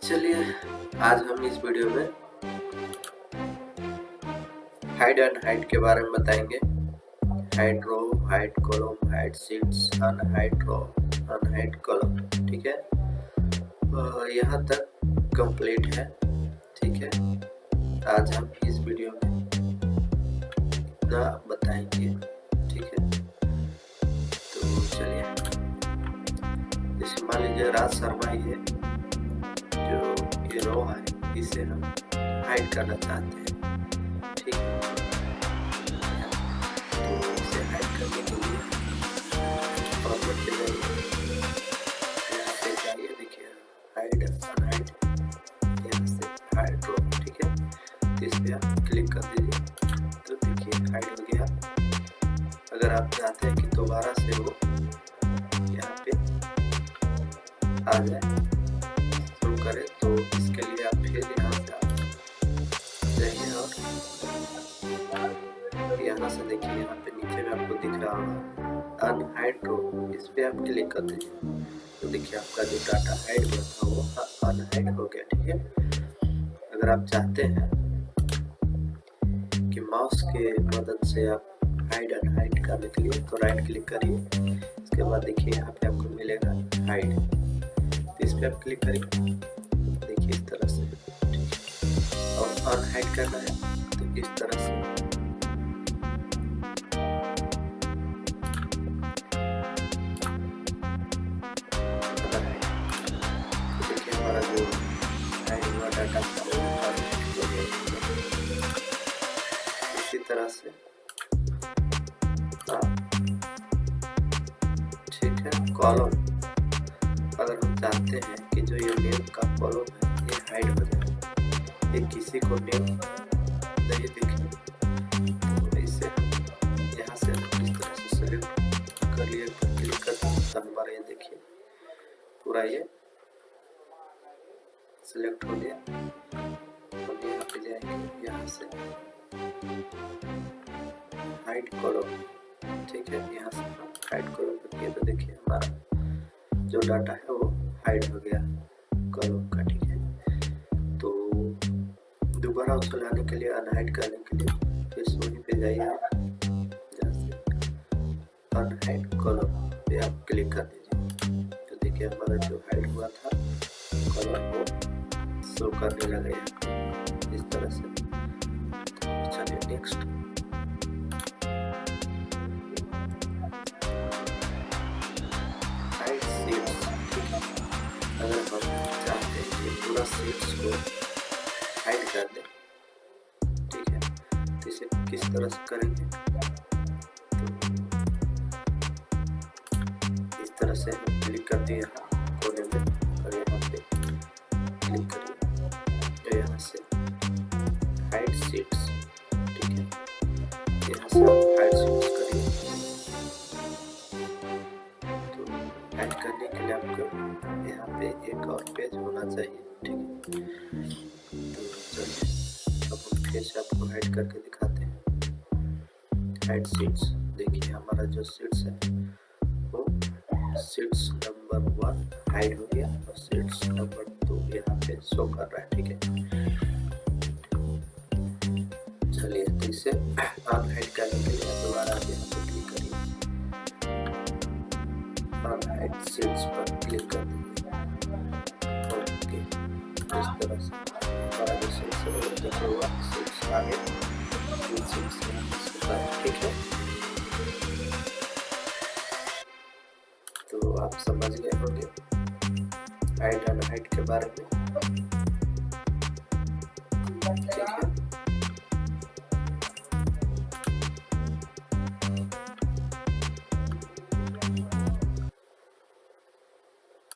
चलिए आज हम इस वीडियो में हाइड एंड हाइड के बारे में बताएंगे। Hide row, hide column, hide sheets, unhide row, unhide column. ठीक है, यहाँ तक कंप्लीट है। ठीक है, आज हम इस वीडियो में इतना बताएंगे। ठीक है, तो चलिए, जैसे मान लीजिए राज शर्मा ही है, जो ये रो है इसे हम हाइड करना चाहते हैं। ठीक है, तो इसे हाइड करने के लिए फॉरवर्ड पे जाइए, यहाँ पे जाइए, देखिए हाइड अनहाइड, यहाँ से हाइड रो। ठीक है, तो इस पे आप क्लिक कर दीजिए, तो देखिए हाइड हो गया। अगर आप चाहते हैं कि दोबारा से वो यहाँ पे आ जाए, शुरू करें, तो इसके लिए आप फिर यहाँ से आप जाइए और यहाँ से देखिए, यहाँ पे नीचे में आपको दिख रहा होगा अनहाइड रो, इस पे आप क्लिक कर दीजिए। तो देखिए आपका जो डाटा हाइड हुआ था वो अनहाइड हो गया। ठीक है, अगर आप चाहते हैं कि माउस के मदद से आप हाइड अनहाइड करने के लिए, तो राइट क्लिक करिए, इसके बाद देखिए यहाँ पे आपको मिलेगा हाइड, तो इस पे आप क्लिक करिए, देखिए इस तरह से। और अनहाइड करना है तो इस तरह से देखिए हमारा जो हाइड हुआ डाटा था वो अनहाइड हो गया। इसी तरह से ठीक है, कॉलम, अगर हम चाहते हैं कि जो ये नेम का कॉलम है ये हाइड हो जाए, ये किसी को नेम नहीं दिखे, तो इसे यहाँ से इस तरह से सेलेक्ट कर लिए, क्लिक कर दिया, हमारा ये देखिए पूरा ये सेलेक्ट हो गया। हम यहाँ पे जाएंगे, यहाँ से हाइड कॉलम। ठीक है, यहाँ से हम हाइड कॉलम पर किए, तो देखिए हमारा जो डाटा है वो हाइड हो गया कॉलम का। ठीक है, तो दोबारा उसको लाने के लिए, अनहाइड करने के लिए फिर वहीं पे जाइए, जहाँ से अनहाइड कॉलम पे आप क्लिक कर दीजिए, तो देखिए हमारा जो हाइड हुआ था कॉलम वो शो करने लगा यहाँ इस तरह से। चलिए नेक्स्ट, हाइड शीट्स। अगर हम चाहते हैं कि पूरा शीट्स को हाइड कर दें, ठीक है, तो इसे किस तरह से करेंगे, तो इस तरह से हम क्लिक कर दिए यहाँ कोने में, और यहाँ पे क्लिक करिए, तो यहाँ से हाइड शीट्स। ठीक है, यहाँ से हाइड शीट्स करिए, तो हाइड करने के लिए आपको यहाँ पे एक और पेज होना चाहिए। ठीक है, तो चलिए अब हम फिर से आपको हाइड करके दिखाते हैं। हाइड शीट्स, देखिए हमारा जो शीट्स है वो शीट्स नंबर 1 हाइड हो गया, और शीट्स नंबर 2 यहाँ पे शो कर रहा है। ठीक है, चलिए तो इसे अनहाइड करने के लिए दोबारा यहाँ पे क्लिक करिए, अनहाइड शीट्स पर क्लिक कर दीजिए। ओके, इस तरह से हमारा जो शीट्स है वो देखा हुआ शीट्स आ गया, शीट्स ठीक है। तो आप समझ गए होंगे हाइड एंड हाइड के बारे में। ठीक है।